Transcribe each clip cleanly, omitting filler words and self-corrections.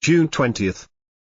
June 20,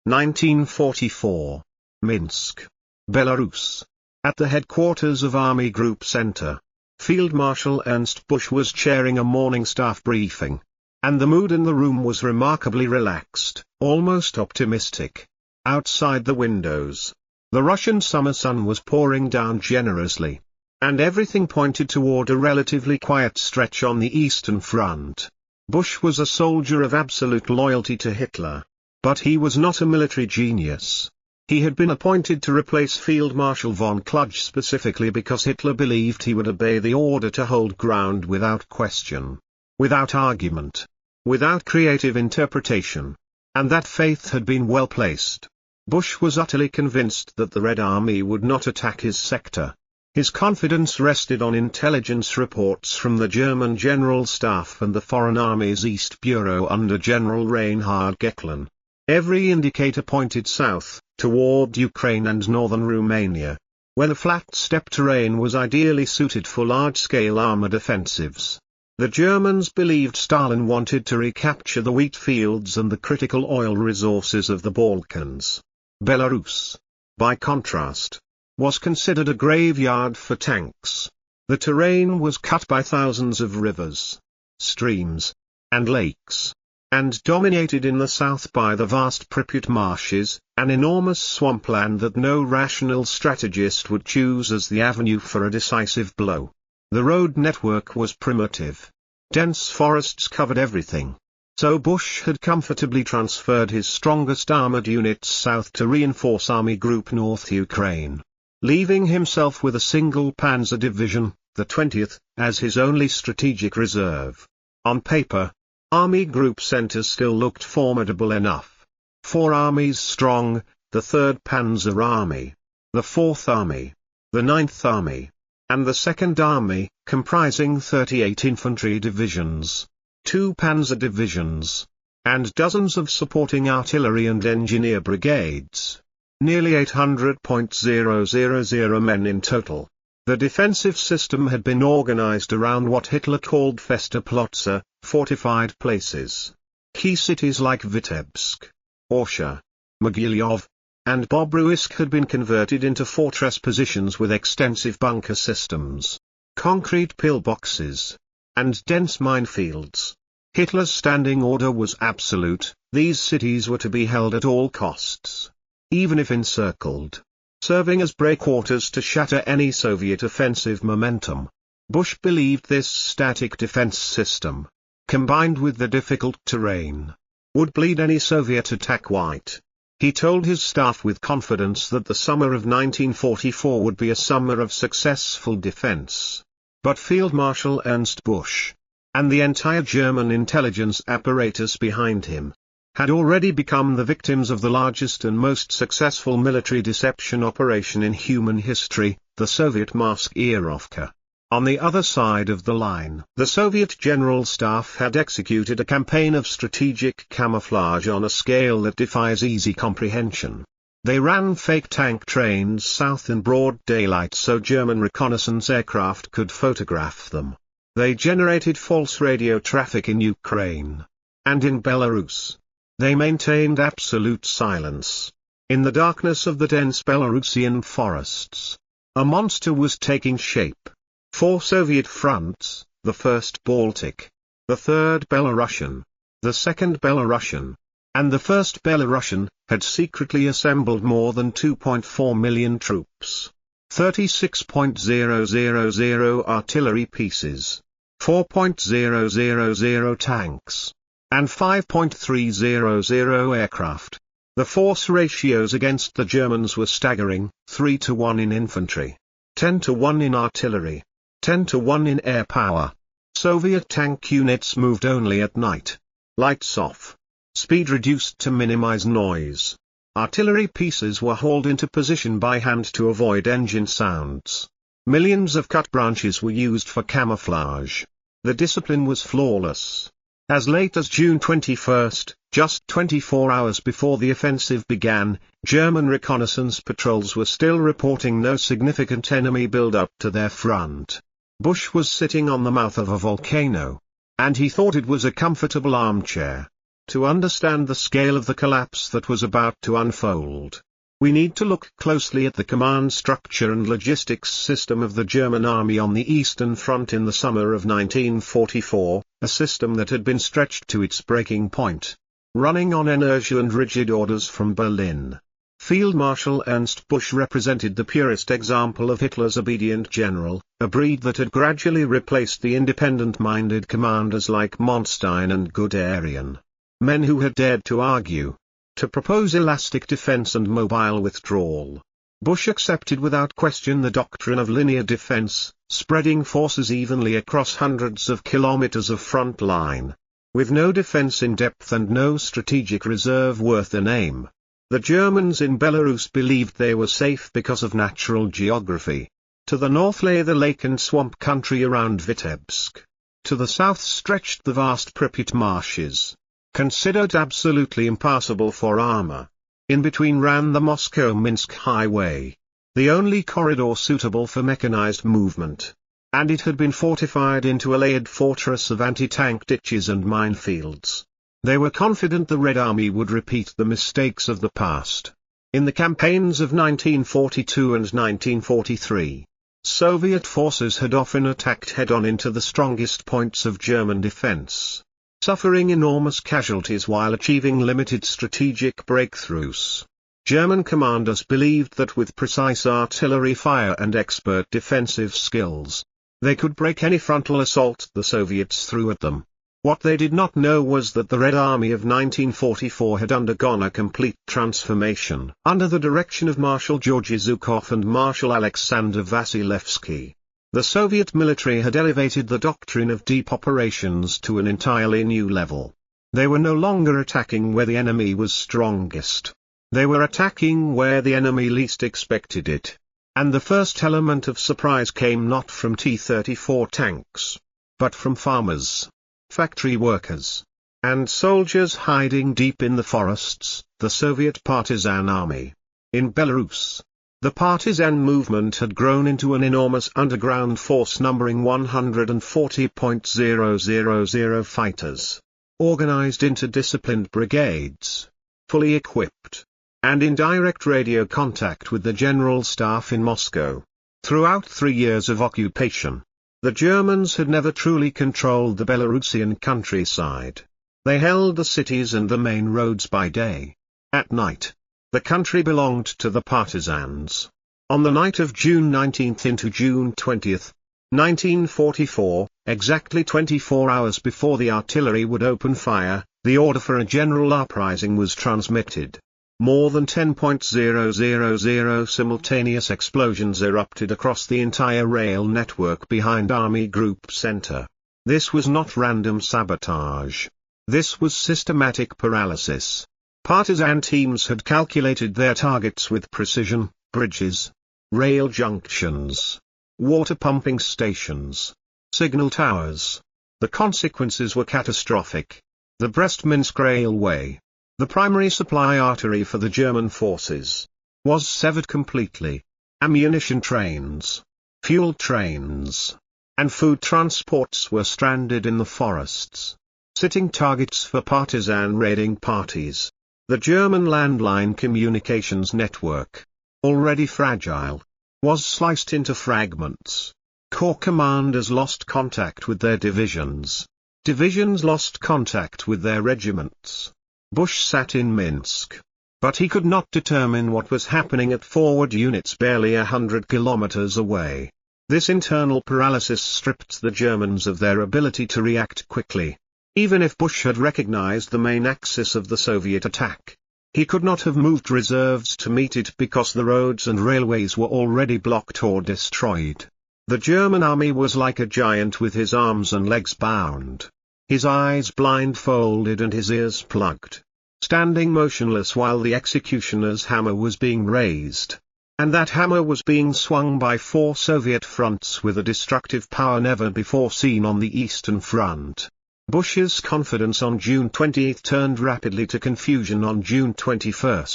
1944. Minsk, Belarus. At the headquarters of Army Group Center, Field Marshal Ernst Busch was chairing a morning staff briefing. And the mood in the room was remarkably relaxed, almost optimistic. Outside the windows, the Russian summer sun was pouring down generously. And everything pointed toward a relatively quiet stretch on the Eastern Front. Busch was a soldier of absolute loyalty to Hitler. But he was not a military genius. He had been appointed to replace Field Marshal von Kluge specifically because Hitler believed he would obey the order to hold ground without question, without argument, without creative interpretation. And that faith had been well placed. Busch was utterly convinced that the Red Army would not attack his sector. His confidence rested on intelligence reports from the German General Staff and the Foreign Armies East Bureau under General Reinhard Gecklin. Every indicator pointed south, toward Ukraine and northern Romania, where the flat steppe terrain was ideally suited for large-scale armored offensives. The Germans believed Stalin wanted to recapture the wheat fields and the critical oil resources of the Balkans. Belarus, by contrast, was considered a graveyard for tanks. The terrain was cut by thousands of rivers, streams, and lakes, and dominated in the south by the vast Pripet Marshes, an enormous swampland that no rational strategist would choose as the avenue for a decisive blow. The road network was primitive. Dense forests covered everything. So Busch had comfortably transferred his strongest armored units south to reinforce Army Group North Ukraine, leaving himself with a single panzer division, the 20th, as his only strategic reserve. On paper, Army Group Center still looked formidable enough. 4 armies strong, the 3rd Panzer Army, the 4th Army, the 9th Army, and the 2nd Army, comprising 38 infantry divisions, 2 panzer divisions, and dozens of supporting artillery and engineer brigades. Nearly 800,000 men in total. The defensive system had been organized around what Hitler called Festeplätze, fortified places. Key cities like Vitebsk, Orsha, Mogilev, and Bobruisk had been converted into fortress positions with extensive bunker systems, concrete pillboxes, and dense minefields. Hitler's standing order was absolute: these cities were to be held at all costs, even if encircled, serving as breakwaters to shatter any Soviet offensive momentum. Busch believed this static defense system, combined with the difficult terrain, would bleed any Soviet attack white. He told his staff with confidence that the summer of 1944 would be a summer of successful defense. But Field Marshal Ernst Busch, and the entire German intelligence apparatus behind him, had already become the victims of the largest and most successful military deception operation in human history, the Soviet Maskirovka. On the other side of the line, the Soviet General Staff had executed a campaign of strategic camouflage on a scale that defies easy comprehension. They ran fake tank trains south in broad daylight so German reconnaissance aircraft could photograph them. They generated false radio traffic in Ukraine. And in Belarus, they maintained absolute silence. In the darkness of the dense Belarusian forests, a monster was taking shape. 4 Soviet fronts, the 1st Baltic, the 3rd Belarusian, the 2nd Belarusian, and the 1st Belarusian, had secretly assembled more than 2.4 million troops, 36,000 artillery pieces, 4,000 tanks, and 5,300 aircraft. The force ratios against the Germans were staggering: 3-1 in infantry, 10-1 in artillery, 10-1 in air power. Soviet tank units moved only at night. Lights off. Speed reduced to minimize noise. Artillery pieces were hauled into position by hand to avoid engine sounds. Millions of cut branches were used for camouflage. The discipline was flawless. As late as June 21, just 24 hours before the offensive began, German reconnaissance patrols were still reporting no significant enemy build-up to their front. Busch was sitting on the mouth of a volcano, and he thought it was a comfortable armchair. To understand the scale of the collapse that was about to unfold, we need to look closely at the command structure and logistics system of the German army on the Eastern Front in the summer of 1944, a system that had been stretched to its breaking point, running on inertia and rigid orders from Berlin. Field Marshal Ernst Busch represented the purest example of Hitler's obedient general, a breed that had gradually replaced the independent-minded commanders like Manstein and Guderian. Men who had dared to argue, to propose elastic defense and mobile withdrawal. Busch accepted without question the doctrine of linear defense, spreading forces evenly across hundreds of kilometers of front line, with no defense in depth and no strategic reserve worth a name. The Germans in Belarus believed they were safe because of natural geography. To the north lay the lake and swamp country around Vitebsk. To the south stretched the vast Pripet Marshes, considered absolutely impassable for armor. In between ran the Moscow-Minsk highway, the only corridor suitable for mechanized movement, and it had been fortified into a layered fortress of anti-tank ditches and minefields. They were confident the Red Army would repeat the mistakes of the past. In the campaigns of 1942 and 1943, Soviet forces had often attacked head-on into the strongest points of German defense, suffering enormous casualties while achieving limited strategic breakthroughs. German commanders believed that with precise artillery fire and expert defensive skills, they could break any frontal assault the Soviets threw at them. What they did not know was that the Red Army of 1944 had undergone a complete transformation. Under the direction of Marshal Georgy Zhukov and Marshal Alexander Vasilevsky, the Soviet military had elevated the doctrine of deep operations to an entirely new level. They were no longer attacking where the enemy was strongest. They were attacking where the enemy least expected it. And the first element of surprise came not from T-34 tanks, but from farmers, factory workers, and soldiers hiding deep in the forests, the Soviet partisan army. In Belarus, the partisan movement had grown into an enormous underground force numbering 140,000 fighters, organized into disciplined brigades, fully equipped, and in direct radio contact with the General Staff in Moscow. Throughout 3 years of occupation, the Germans had never truly controlled the Belarusian countryside. They held the cities and the main roads by day. At night, the country belonged to the partisans. On the night of June 19 into June 20, 1944, exactly 24 hours before the artillery would open fire, the order for a general uprising was transmitted. More than 10,000 simultaneous explosions erupted across the entire rail network behind Army Group Center. This was not random sabotage. This was systematic paralysis. Partisan teams had calculated their targets with precision: bridges, rail junctions, water pumping stations, signal towers. The consequences were catastrophic. The Brest-Minsk railway, the primary supply artery for the German forces, was severed completely. Ammunition trains, fuel trains, and food transports were stranded in the forests, sitting targets for partisan raiding parties. The German landline communications network, already fragile, was sliced into fragments. Corps commanders lost contact with their divisions. Divisions lost contact with their regiments. Busch sat in Minsk, but he could not determine what was happening at forward units barely 100 kilometers away. This internal paralysis stripped the Germans of their ability to react quickly. Even if Busch had recognized the main axis of the Soviet attack, he could not have moved reserves to meet it because the roads and railways were already blocked or destroyed. The German army was like a giant with his arms and legs bound, his eyes blindfolded and his ears plugged, standing motionless while the executioner's hammer was being raised. And that hammer was being swung by 4 Soviet fronts with a destructive power never before seen on the Eastern Front. Busch's confidence on June 20 turned rapidly to confusion on June 21.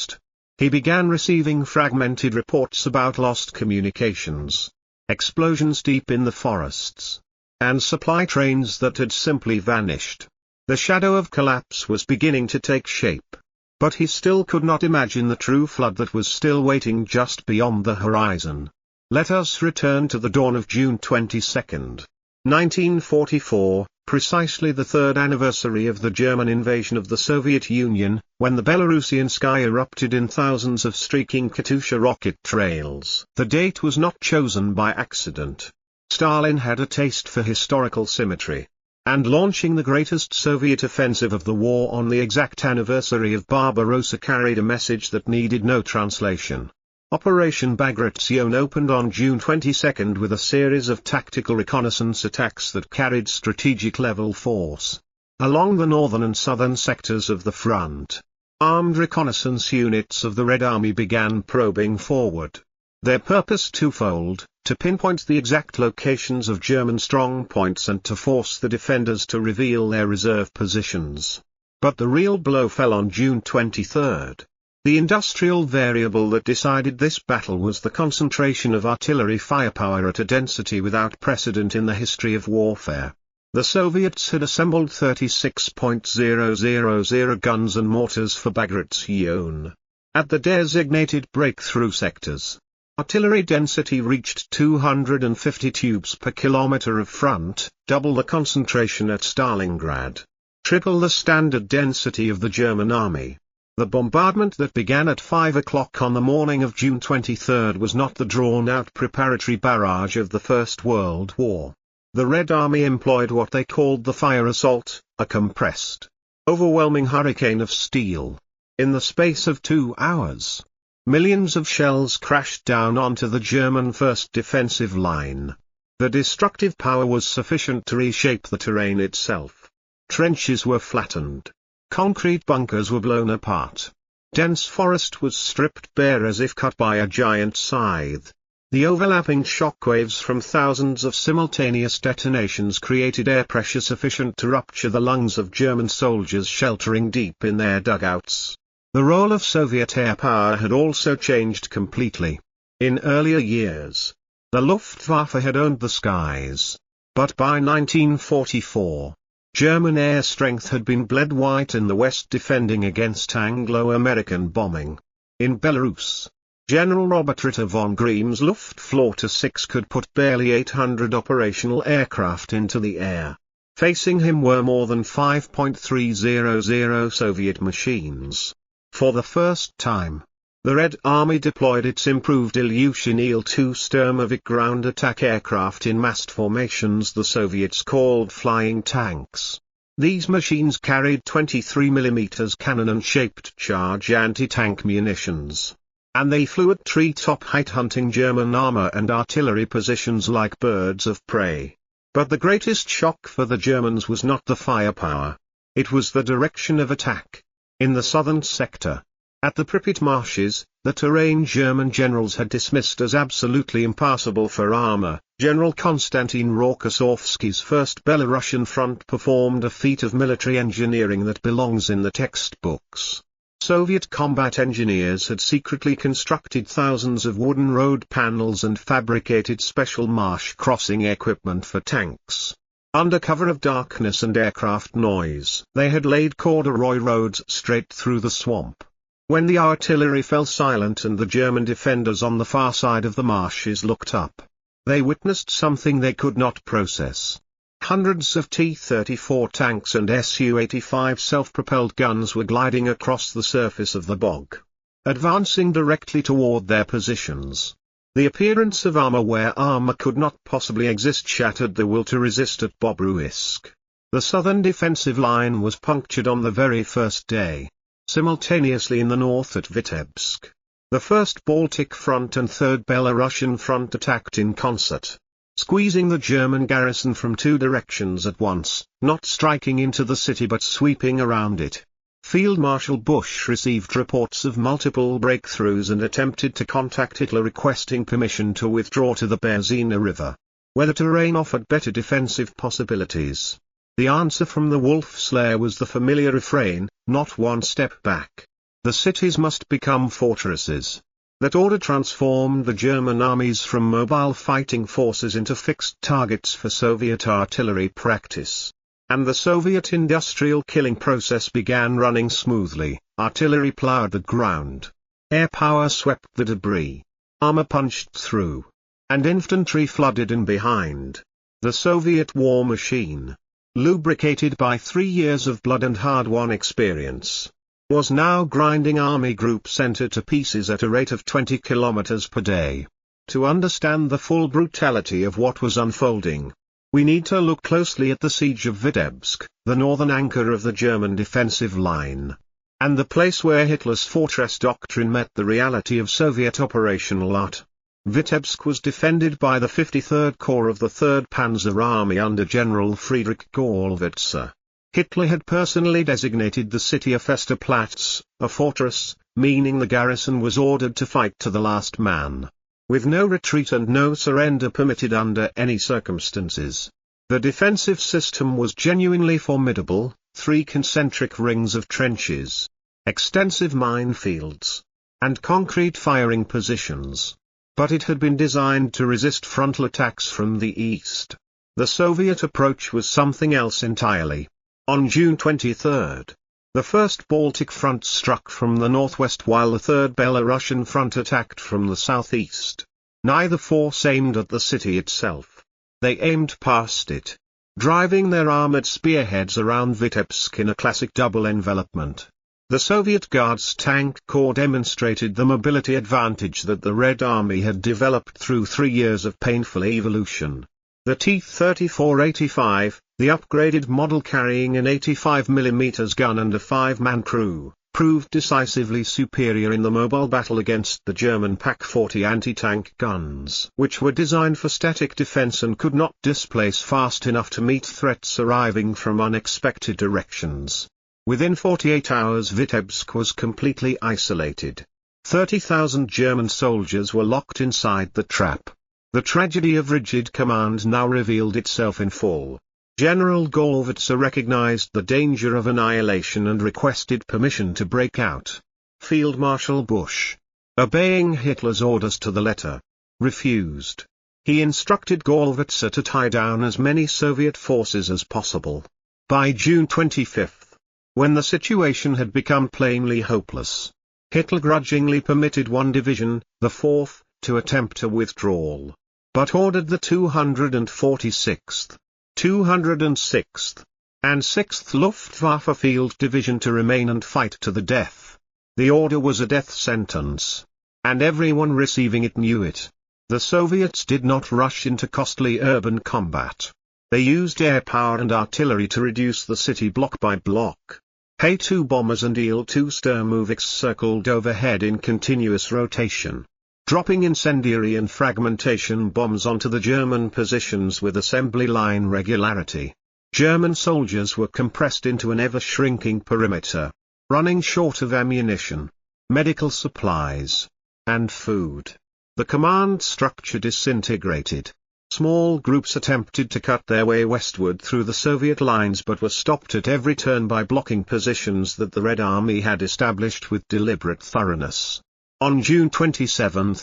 He began receiving fragmented reports about lost communications, explosions deep in the forests, and supply trains that had simply vanished. The shadow of collapse was beginning to take shape. But he still could not imagine the true flood that was still waiting just beyond the horizon. Let us return to the dawn of June 22, 1944, precisely the third anniversary of the German invasion of the Soviet Union, when the Belarusian sky erupted in thousands of streaking Katyusha rocket trails. The date was not chosen by accident. Stalin had a taste for historical symmetry. And launching the greatest Soviet offensive of the war on the exact anniversary of Barbarossa carried a message that needed no translation. Operation Bagration opened on June 22 with a series of tactical reconnaissance attacks that carried strategic-level force. Along the northern and southern sectors of the front, armed reconnaissance units of the Red Army began probing forward. Their purpose twofold: to pinpoint the exact locations of German strongpoints and to force the defenders to reveal their reserve positions. But the real blow fell on June 23. The industrial variable that decided this battle was the concentration of artillery firepower at a density without precedent in the history of warfare. The Soviets had assembled 36.000 guns and mortars for Bagration. At the designated breakthrough sectors, artillery density reached 250 tubes per kilometer of front, double the concentration at Stalingrad, triple the standard density of the German army. The bombardment that began at 5 o'clock on the morning of June 23 was not the drawn-out preparatory barrage of the First World War. The Red Army employed what they called the fire assault, a compressed, overwhelming hurricane of steel. In the space of 2 hours, millions of shells crashed down onto the German first defensive line. The destructive power was sufficient to reshape the terrain itself. Trenches were flattened. Concrete bunkers were blown apart. Dense forest was stripped bare as if cut by a giant scythe. The overlapping shockwaves from thousands of simultaneous detonations created air pressure sufficient to rupture the lungs of German soldiers sheltering deep in their dugouts. The role of Soviet air power had also changed completely. In earlier years, the Luftwaffe had owned the skies. But by 1944, German air strength had been bled white in the West defending against Anglo-American bombing. In Belarus, General Robert Ritter von Grimm's Luftflotte 6 could put barely 800 operational aircraft into the air. Facing him were more than 5.300 Soviet machines. For the first time, the Red Army deployed its improved Ilyushin Il-2 Sturmovik ground attack aircraft in massed formations the Soviets called flying tanks. These machines carried 23mm cannon and shaped charge anti-tank munitions. And they flew at treetop height hunting German armor and artillery positions like birds of prey. But the greatest shock for the Germans was not the firepower. It was the direction of attack. In the southern sector, at the Pripet Marshes, the terrain German generals had dismissed as absolutely impassable for armor, General Konstantin Rokossovsky's first Belarusian front performed a feat of military engineering that belongs in the textbooks. Soviet combat engineers had secretly constructed thousands of wooden road panels and fabricated special marsh crossing equipment for tanks. Under cover of darkness and aircraft noise, they had laid corduroy roads straight through the swamp. When the artillery fell silent and the German defenders on the far side of the marshes looked up, they witnessed something they could not process. Hundreds of T-34 tanks and Su-85 self-propelled guns were gliding across the surface of the bog, advancing directly toward their positions. The appearance of armor where armor could not possibly exist shattered the will to resist at Bobruisk. The southern defensive line was punctured on the very first day. Simultaneously in the north at Vitebsk, the First Baltic Front and Third Belarusian Front attacked in concert, squeezing the German garrison from two directions at once, not striking into the city but sweeping around it. Field Marshal Busch received reports of multiple breakthroughs and attempted to contact Hitler requesting permission to withdraw to the Berzina River, where the terrain offered better defensive possibilities. The answer from the Wolf's Lair was the familiar refrain, not one step back. The cities must become fortresses. That order transformed the German armies from mobile fighting forces into fixed targets for Soviet artillery practice. and the Soviet industrial killing process began running smoothly. Artillery plowed the ground. Air power swept the debris. Armor punched through. And infantry flooded in behind. The Soviet war machine, lubricated by 3 years of blood and hard-won experience, was now grinding Army Group Center to pieces at a rate of 20 kilometers per day. To understand the full brutality of what was unfolding, we need to look closely at the siege of Vitebsk, the northern anchor of the German defensive line, and the place where Hitler's fortress doctrine met the reality of Soviet operational art. Vitebsk was defended by the 53rd Corps of the 3rd Panzer Army under General Friedrich Gallwitzer. Hitler had personally designated the city a Festerplatz, a fortress, meaning the garrison was ordered to fight to the last man, with no retreat and no surrender permitted under any circumstances. The defensive system was genuinely formidable: 3 concentric rings of trenches, extensive minefields, and concrete firing positions. But it had been designed to resist frontal attacks from the east. The Soviet approach was something else entirely. On June 23, the First Baltic Front struck from the northwest while the Third Belarusian Front attacked from the southeast. Neither force aimed at the city itself. They aimed past it, driving their armored spearheads around Vitebsk in a classic double envelopment. The Soviet Guards Tank Corps demonstrated the mobility advantage that the Red Army had developed through 3 years of painful evolution. The T-34-85, the upgraded model carrying an 85mm gun and a 5-man crew, proved decisively superior in the mobile battle against the German Pak-40 anti-tank guns, which were designed for static defense and could not displace fast enough to meet threats arriving from unexpected directions. Within 48 hours Vitebsk was completely isolated. 30,000 German soldiers were locked inside the trap. The tragedy of rigid command now revealed itself in full. General Gallwitzer recognized the danger of annihilation and requested permission to break out. Field Marshal Busch, obeying Hitler's orders to the letter, refused. He instructed Gallwitzer to tie down as many Soviet forces as possible. By June 25, when the situation had become plainly hopeless, Hitler grudgingly permitted one division, the 4th, to attempt a withdrawal, but ordered the 246th, 206th, and 6th Luftwaffe Field Division to remain and fight to the death. The order was a death sentence, and everyone receiving it knew it. The Soviets did not rush into costly urban combat. They used air power and artillery to reduce the city block by block. Hay-2 bombers and Il-2 Sturmovix circled overhead in continuous rotation, dropping incendiary and fragmentation bombs onto the German positions with assembly line regularity. German soldiers were compressed into an ever-shrinking perimeter, running short of ammunition, medical supplies, and food. The command structure disintegrated. Small groups attempted to cut their way westward through the Soviet lines but were stopped at every turn by blocking positions that the Red Army had established with deliberate thoroughness. On June 27,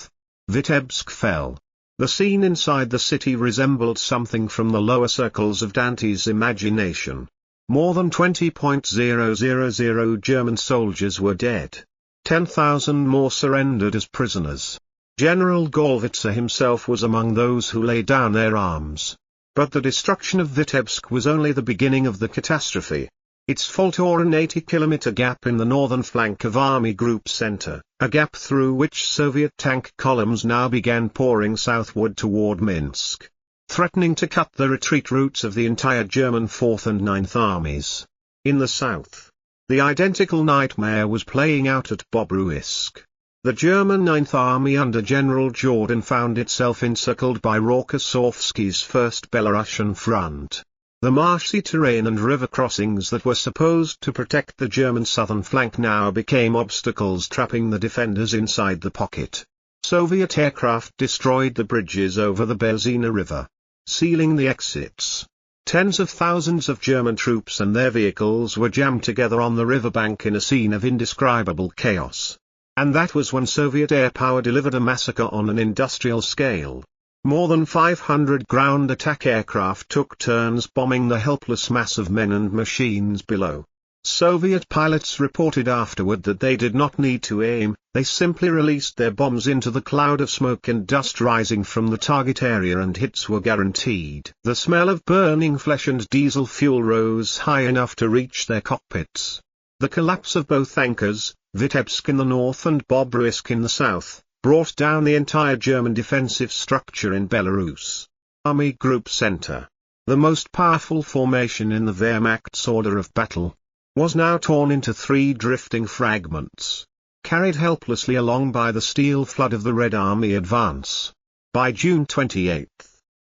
Vitebsk fell. The scene inside the city resembled something from the lower circles of Dante's imagination. More than 20,000 German soldiers were dead. 10,000 more surrendered as prisoners. General Gallwitzer himself was among those who laid down their arms. But the destruction of Vitebsk was only the beginning of the catastrophe. Its fault tore an 80-kilometer gap in the northern flank of Army Group Center, a gap through which Soviet tank columns now began pouring southward toward Minsk, threatening to cut the retreat routes of the entire German 4th and 9th Armies. In the south, the identical nightmare was playing out at Bobruisk. The German 9th Army under General Jourdan found itself encircled by Rokossovsky's 1st Belarusian Front. The marshy terrain and river crossings that were supposed to protect the German southern flank now became obstacles trapping the defenders inside the pocket. Soviet aircraft destroyed the bridges over the Berzina River, sealing the exits. Tens of thousands of German troops and their vehicles were jammed together on the riverbank in a scene of indescribable chaos. And that was when Soviet air power delivered a massacre on an industrial scale. More than 500 ground attack aircraft took turns bombing the helpless mass of men and machines below. Soviet pilots reported afterward that they did not need to aim, they simply released their bombs into the cloud of smoke and dust rising from the target area and hits were guaranteed. The smell of burning flesh and diesel fuel rose high enough to reach their cockpits. The collapse of both anchors, Vitebsk in the north and Bobruisk in the south, brought down the entire German defensive structure in Belarus. Army Group Center, the most powerful formation in the Wehrmacht's order of battle, was now torn into 3 drifting fragments, carried helplessly along by the steel flood of the Red Army advance. By June 28,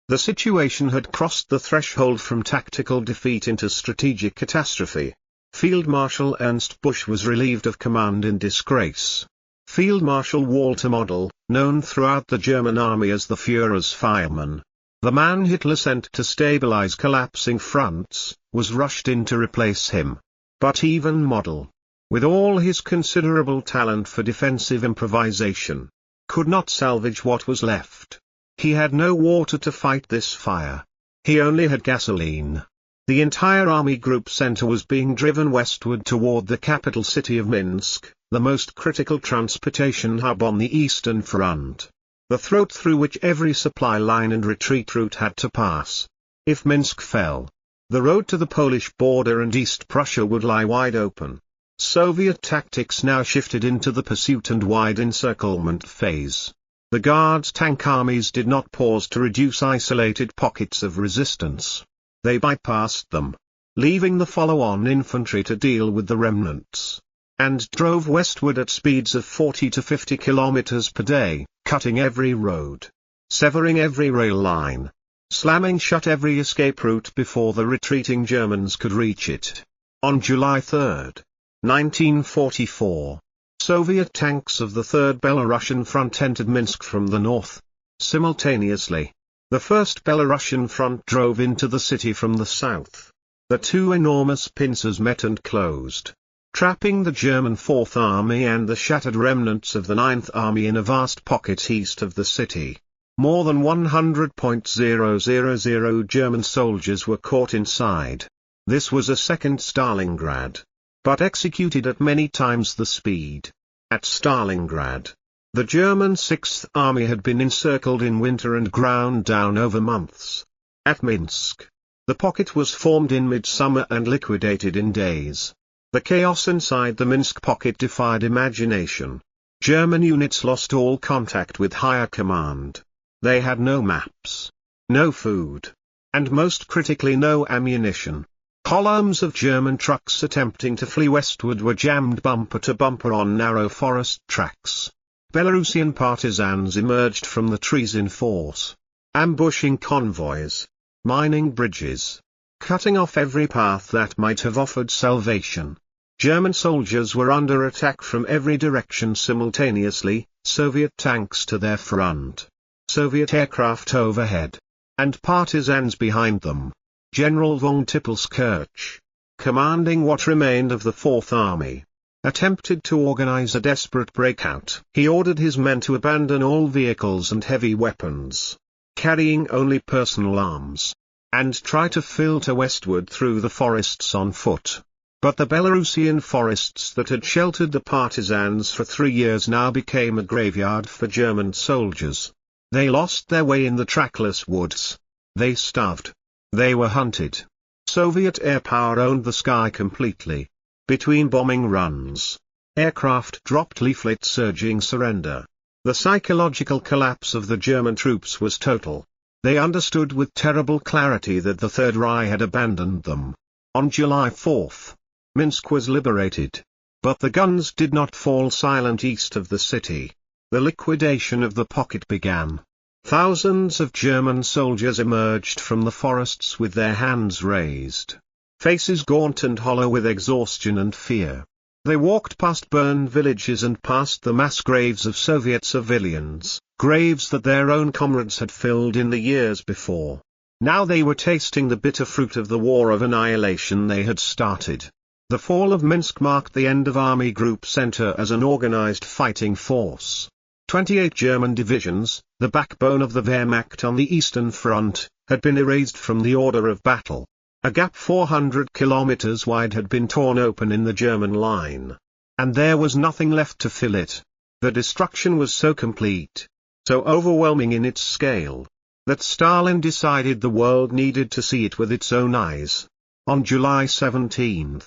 the situation had crossed the threshold from tactical defeat into strategic catastrophe. Field Marshal Ernst Busch was relieved of command in disgrace. Field Marshal Walter Model, known throughout the German army as the Führer's fireman, the man Hitler sent to stabilize collapsing fronts, was rushed in to replace him. But even Model, with all his considerable talent for defensive improvisation, could not salvage what was left. He had no water to fight this fire. He only had gasoline. The entire Army Group Center was being driven westward toward the capital city of Minsk, the most critical transportation hub on the Eastern Front, the throat through which every supply line and retreat route had to pass. If Minsk fell, the road to the Polish border and East Prussia would lie wide open. Soviet tactics now shifted into the pursuit and wide encirclement phase. The Guards tank armies did not pause to reduce isolated pockets of resistance. They bypassed them, leaving the follow-on infantry to deal with the remnants, and drove westward at speeds of 40 to 50 kilometers per day, cutting every road, severing every rail line, slamming shut every escape route before the retreating Germans could reach it. On July 3, 1944, Soviet tanks of the Third Belarusian Front entered Minsk from the north. Simultaneously, the First Belarusian Front drove into the city from the south. The 2 enormous pincers met and closed, trapping the German Fourth Army and the shattered remnants of the Ninth Army in a vast pocket east of the city. More than 100,000 German soldiers were caught inside. This was a second Stalingrad, but executed at many times the speed. At Stalingrad, the German Sixth Army had been encircled in winter and ground down over months. At Minsk, the pocket was formed in midsummer and liquidated in days. The chaos inside the Minsk pocket defied imagination. German units lost all contact with higher command. They had no maps, no food, and most critically no ammunition. Columns of German trucks attempting to flee westward were jammed bumper to bumper on narrow forest tracks. Belarusian partisans emerged from the trees in force, ambushing convoys, mining bridges, cutting off every path that might have offered salvation. German soldiers were under attack from every direction simultaneously, Soviet tanks to their front, Soviet aircraft overhead, and partisans behind them. General von Tippelskirch, commanding what remained of the Fourth Army, attempted to organize a desperate breakout. He ordered his men to abandon all vehicles and heavy weapons, carrying only personal arms, and try to filter westward through the forests on foot. But the Belarusian forests that had sheltered the partisans for 3 years now became a graveyard for German soldiers. They lost their way in the trackless woods. They starved. They were hunted. Soviet air power owned the sky completely. Between bombing runs, aircraft dropped leaflets urging surrender. The psychological collapse of the German troops was total. They understood with terrible clarity that the Third Reich had abandoned them. On July 4, Minsk was liberated. But the guns did not fall silent east of the city. The liquidation of the pocket began. Thousands of German soldiers emerged from the forests with their hands raised, faces gaunt and hollow with exhaustion and fear. They walked past burned villages and past the mass graves of Soviet civilians, graves that their own comrades had filled in the years before. Now they were tasting the bitter fruit of the war of annihilation they had started. The fall of Minsk marked the end of Army Group Center as an organized fighting force. 28 German divisions, the backbone of the Wehrmacht on the Eastern Front, had been erased from the order of battle. A gap 400 kilometers wide had been torn open in the German line. And there was nothing left to fill it. The destruction was so complete, so overwhelming in its scale, that Stalin decided the world needed to see it with its own eyes. On July 17,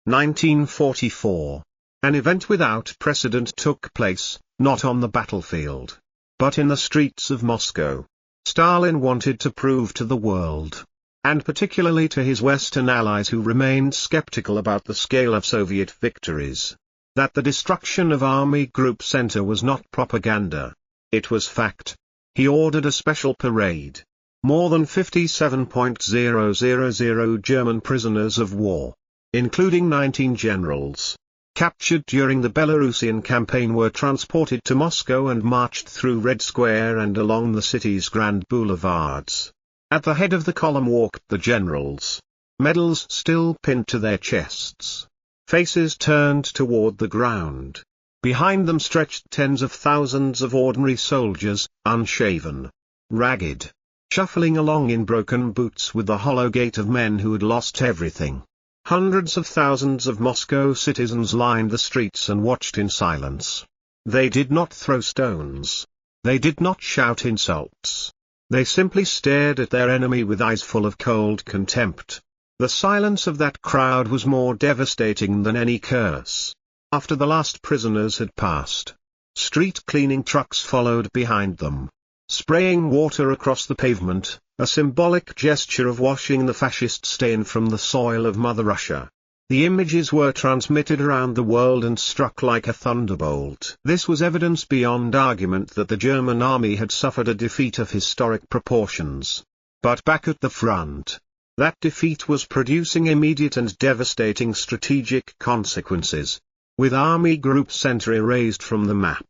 1944, an event without precedent took place, not on the battlefield, but in the streets of Moscow. Stalin wanted to prove to the world, and particularly to his Western allies who remained skeptical about the scale of Soviet victories, that the destruction of Army Group Center was not propaganda. It was fact. He ordered a special parade. More than 57,000 German prisoners of war, including 19 generals, captured during the Belarusian campaign were transported to Moscow and marched through Red Square and along the city's grand boulevards. At the head of the column walked the generals, medals still pinned to their chests, faces turned toward the ground. Behind them stretched tens of thousands of ordinary soldiers, unshaven, ragged, shuffling along in broken boots with the hollow gait of men who had lost everything. Hundreds of thousands of Moscow citizens lined the streets and watched in silence. They did not throw stones. They did not shout insults. They simply stared at their enemy with eyes full of cold contempt. The silence of that crowd was more devastating than any curse. After the last prisoners had passed, street cleaning trucks followed behind them, spraying water across the pavement, a symbolic gesture of washing the fascist stain from the soil of Mother Russia. The images were transmitted around the world and struck like a thunderbolt. This was evidence beyond argument that the German army had suffered a defeat of historic proportions. But back at the front, that defeat was producing immediate and devastating strategic consequences. With Army Group Center erased from the map,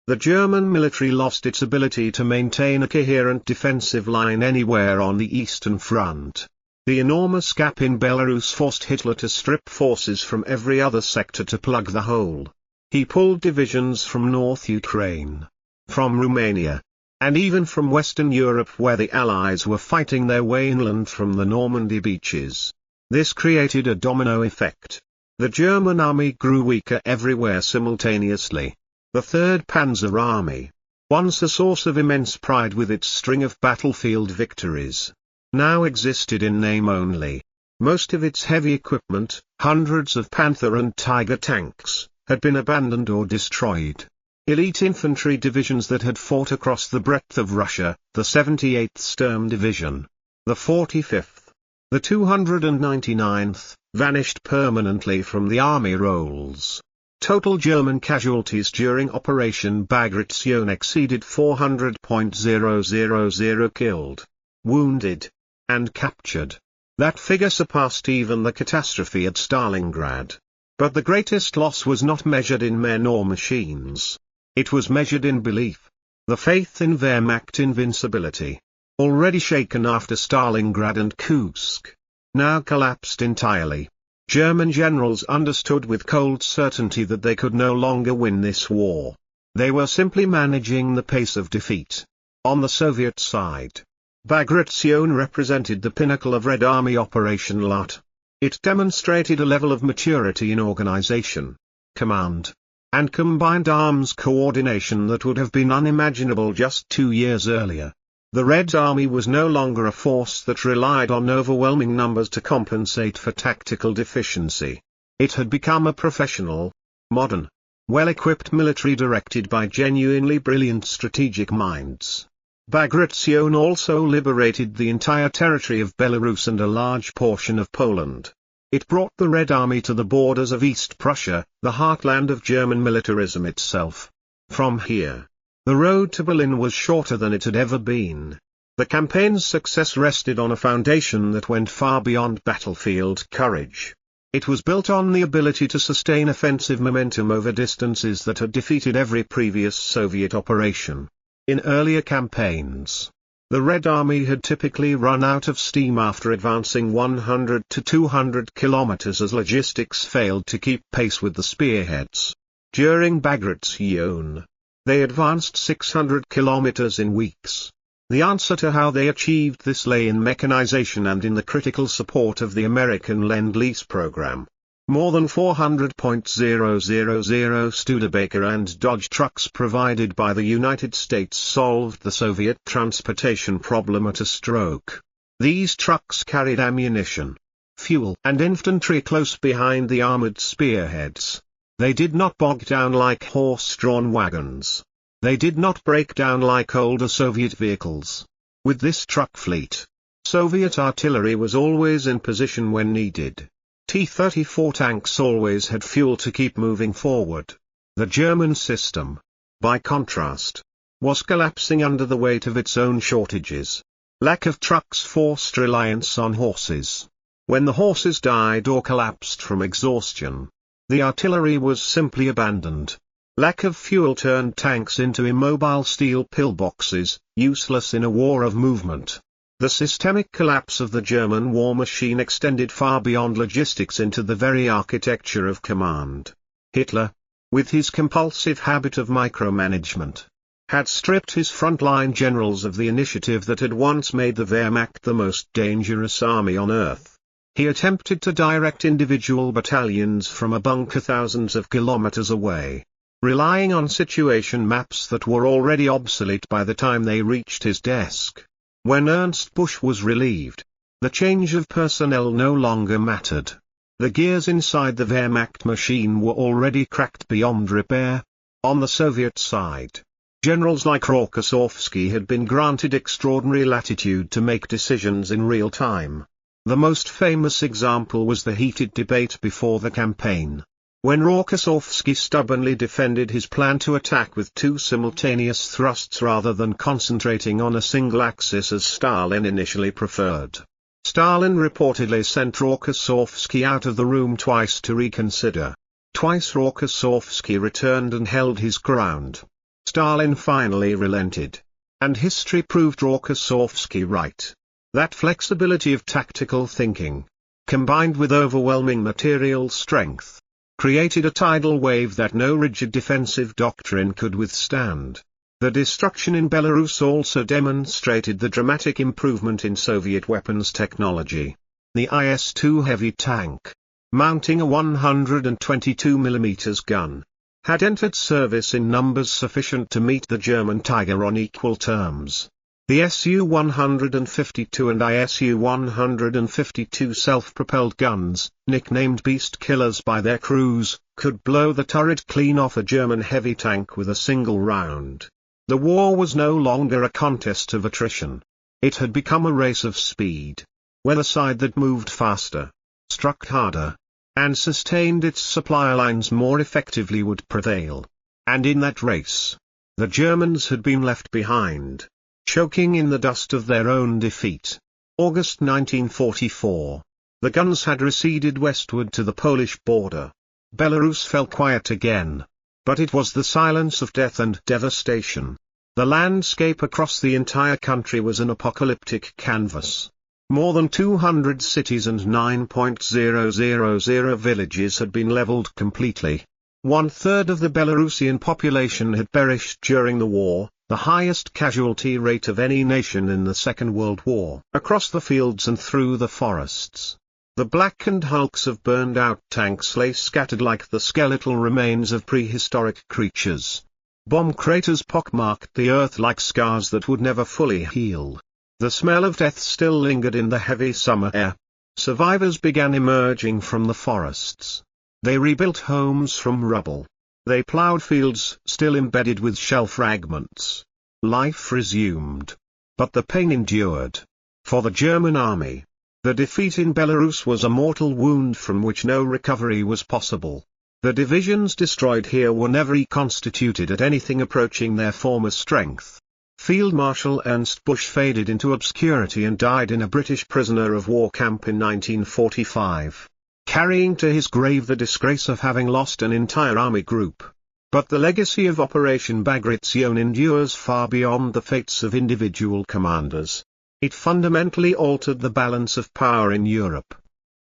the German military lost its ability to maintain a coherent defensive line anywhere on the Eastern Front. The enormous gap in Belarus forced Hitler to strip forces from every other sector to plug the hole. He pulled divisions from North Ukraine, from Romania, and even from Western Europe where the Allies were fighting their way inland from the Normandy beaches. This created a domino effect. The German army grew weaker everywhere simultaneously. The 3rd Panzer Army, once a source of immense pride with its string of battlefield victories, now existed in name only. Most of its heavy equipment, hundreds of Panther and Tiger tanks, had been abandoned or destroyed. Elite infantry divisions that had fought across the breadth of Russia, the 78th Sturm Division, the 45th, the 299th, vanished permanently from the army rolls. Total German casualties during Operation Bagration exceeded 400,000 killed, wounded, and captured. That figure surpassed even the catastrophe at Stalingrad. But the greatest loss was not measured in men or machines. It was measured in belief. The faith in Wehrmacht invincibility, already shaken after Stalingrad and Kursk, now collapsed entirely. German generals understood with cold certainty that they could no longer win this war. They were simply managing the pace of defeat. On the Soviet side, Bagration represented the pinnacle of Red Army Operation Lot. It demonstrated a level of maturity in organization, command, and combined arms coordination that would have been unimaginable just 2 years earlier. The Red Army was no longer a force that relied on overwhelming numbers to compensate for tactical deficiency. It had become a professional, modern, well-equipped military directed by genuinely brilliant strategic minds. Bagration also liberated the entire territory of Belarus and a large portion of Poland. It brought the Red Army to the borders of East Prussia, the heartland of German militarism itself. From here, the road to Berlin was shorter than it had ever been. The campaign's success rested on a foundation that went far beyond battlefield courage. It was built on the ability to sustain offensive momentum over distances that had defeated every previous Soviet operation. In earlier campaigns, the Red Army had typically run out of steam after advancing 100 to 200 kilometers as logistics failed to keep pace with the spearheads. During Bagration, They advanced 600 kilometers in weeks. The answer to how they achieved this lay in mechanization and in the critical support of the American Lend-Lease program. More than 400,000 Studebaker and Dodge trucks provided by the United States solved the Soviet transportation problem at a stroke. These trucks carried ammunition, fuel and infantry close behind the armored spearheads. They did not bog down like horse-drawn wagons. They did not break down like older Soviet vehicles. With this truck fleet, Soviet artillery was always in position when needed. T-34 tanks always had fuel to keep moving forward. The German system, by contrast, was collapsing under the weight of its own shortages. Lack of trucks forced reliance on horses. When the horses died or collapsed from exhaustion, the artillery was simply abandoned. Lack of fuel turned tanks into immobile steel pillboxes, useless in a war of movement. The systemic collapse of the German war machine extended far beyond logistics into the very architecture of command. Hitler, with his compulsive habit of micromanagement, had stripped his frontline generals of the initiative that had once made the Wehrmacht the most dangerous army on earth. He attempted to direct individual battalions from a bunker thousands of kilometers away, relying on situation maps that were already obsolete by the time they reached his desk. When Ernst Busch was relieved, the change of personnel no longer mattered. The gears inside the Wehrmacht machine were already cracked beyond repair. On the Soviet side, generals like Rokossovsky had been granted extraordinary latitude to make decisions in real time. The most famous example was the heated debate before the campaign, when Rokossovsky stubbornly defended his plan to attack with two simultaneous thrusts rather than concentrating on a single axis as Stalin initially preferred. Stalin reportedly sent Rokossovsky out of the room twice to reconsider. Twice Rokossovsky returned and held his ground. Stalin finally relented. And history proved Rokossovsky right. That flexibility of tactical thinking, combined with overwhelming material strength, created a tidal wave that no rigid defensive doctrine could withstand. The destruction in Belarus also demonstrated the dramatic improvement in Soviet weapons technology. The IS-2 heavy tank, mounting a 122 mm gun, had entered service in numbers sufficient to meet the German Tiger on equal terms. The Su-152 and Isu-152 self-propelled guns, nicknamed Beast Killers by their crews, could blow the turret clean off a German heavy tank with a single round. The war was no longer a contest of attrition. It had become a race of speed, where the side that moved faster, struck harder, and sustained its supply lines more effectively would prevail. And in that race, the Germans had been left behind, choking in the dust of their own defeat. August 1944. The guns had receded westward to the Polish border. Belarus fell quiet again. But it was the silence of death and devastation. The landscape across the entire country was an apocalyptic canvas. More than 200 cities and 9,000 villages had been leveled completely. 1/3 of the Belarusian population had perished during the war, the highest casualty rate of any nation in the Second World War. Across the fields and through the forests, the blackened hulks of burned-out tanks lay scattered like the skeletal remains of prehistoric creatures. Bomb craters pockmarked the earth like scars that would never fully heal. The smell of death still lingered in the heavy summer air. Survivors began emerging from the forests. They rebuilt homes from rubble. They plowed fields still embedded with shell fragments. Life resumed. But the pain endured. For the German army, the defeat in Belarus was a mortal wound from which no recovery was possible. The divisions destroyed here were never reconstituted at anything approaching their former strength. Field Marshal Ernst Busch faded into obscurity and died in a British prisoner of war camp in 1945. Carrying to his grave the disgrace of having lost an entire army group. But the legacy of Operation Bagration endures far beyond the fates of individual commanders. It fundamentally altered the balance of power in Europe.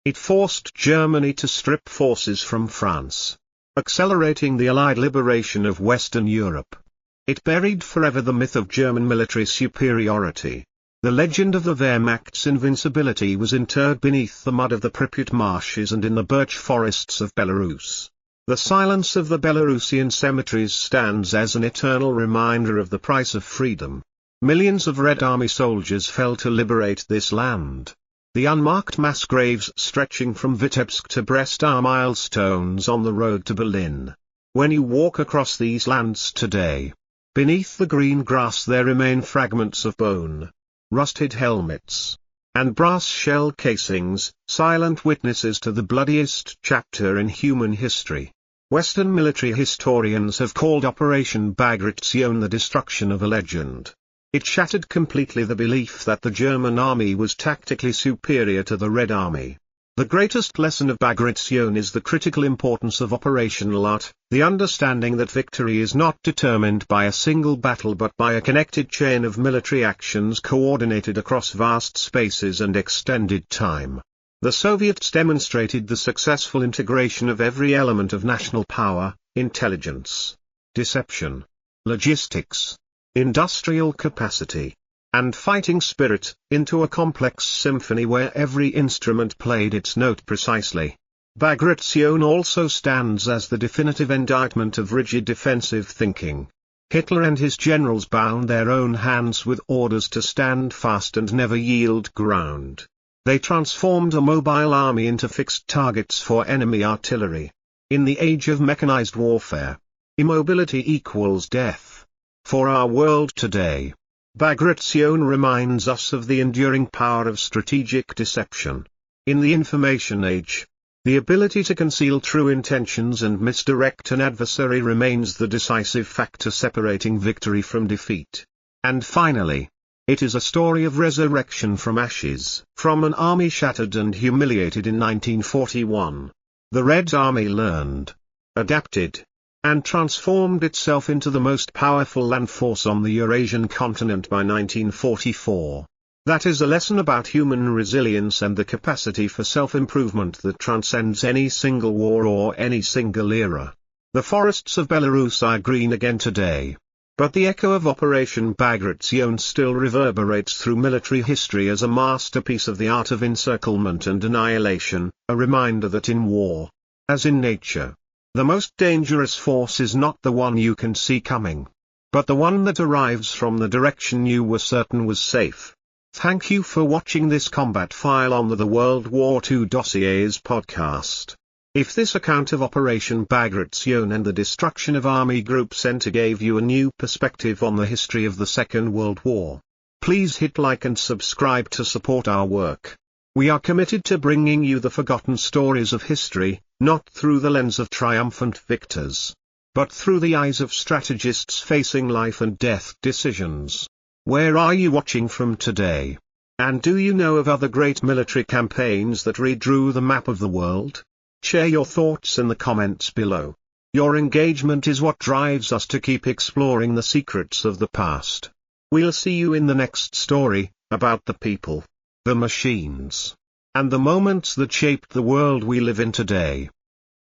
It forced Germany to strip forces from France, accelerating the Allied liberation of Western Europe. It buried forever the myth of German military superiority. The legend of the Wehrmacht's invincibility was interred beneath the mud of the Pripet Marshes and in the birch forests of Belarus. The silence of the Belarusian cemeteries stands as an eternal reminder of the price of freedom. Millions of Red Army soldiers fell to liberate this land. The unmarked mass graves stretching from Vitebsk to Brest are milestones on the road to Berlin. When you walk across these lands today, beneath the green grass there remain fragments of bone, rusted helmets, and brass shell casings, silent witnesses to the bloodiest chapter in human history. Western military historians have called Operation Bagration the destruction of a legend. It shattered completely the belief that the German army was tactically superior to the Red Army. The greatest lesson of Bagration is the critical importance of operational art, the understanding that victory is not determined by a single battle but by a connected chain of military actions coordinated across vast spaces and extended time. The Soviets demonstrated the successful integration of every element of national power, intelligence, deception, logistics, industrial capacity, and fighting spirit, into a complex symphony where every instrument played its note precisely. Bagration also stands as the definitive indictment of rigid defensive thinking. Hitler and his generals bound their own hands with orders to stand fast and never yield ground. They transformed a mobile army into fixed targets for enemy artillery. In the age of mechanized warfare, immobility equals death. For our world today, Bagration reminds us of the enduring power of strategic deception. In the information age, the ability to conceal true intentions and misdirect an adversary remains the decisive factor separating victory from defeat. And finally, it is a story of resurrection from ashes. From an army shattered and humiliated in 1941, the Red Army learned, adapted, and transformed itself into the most powerful land force on the Eurasian continent by 1944. That is a lesson about human resilience and the capacity for self-improvement that transcends any single war or any single era. The forests of Belarus are green again today. But the echo of Operation Bagration still reverberates through military history as a masterpiece of the art of encirclement and annihilation, a reminder that in war, as in nature, the most dangerous force is not the one you can see coming, but the one that arrives from the direction you were certain was safe. Thank you for watching this combat file on the World War II Dossiers-Podcast. If this account of Operation Bagration and the destruction of Army Group Center gave you a new perspective on the history of the Second World War, please hit like and subscribe to support our work. We are committed to bringing you the forgotten stories of history, not through the lens of triumphant victors, but through the eyes of strategists facing life and death decisions. Where are you watching from today? And do you know of other great military campaigns that redrew the map of the world? Share your thoughts in the comments below. Your engagement is what drives us to keep exploring the secrets of the past. We'll see you in the next story, about the people, the machines, and the moments that shaped the world we live in today.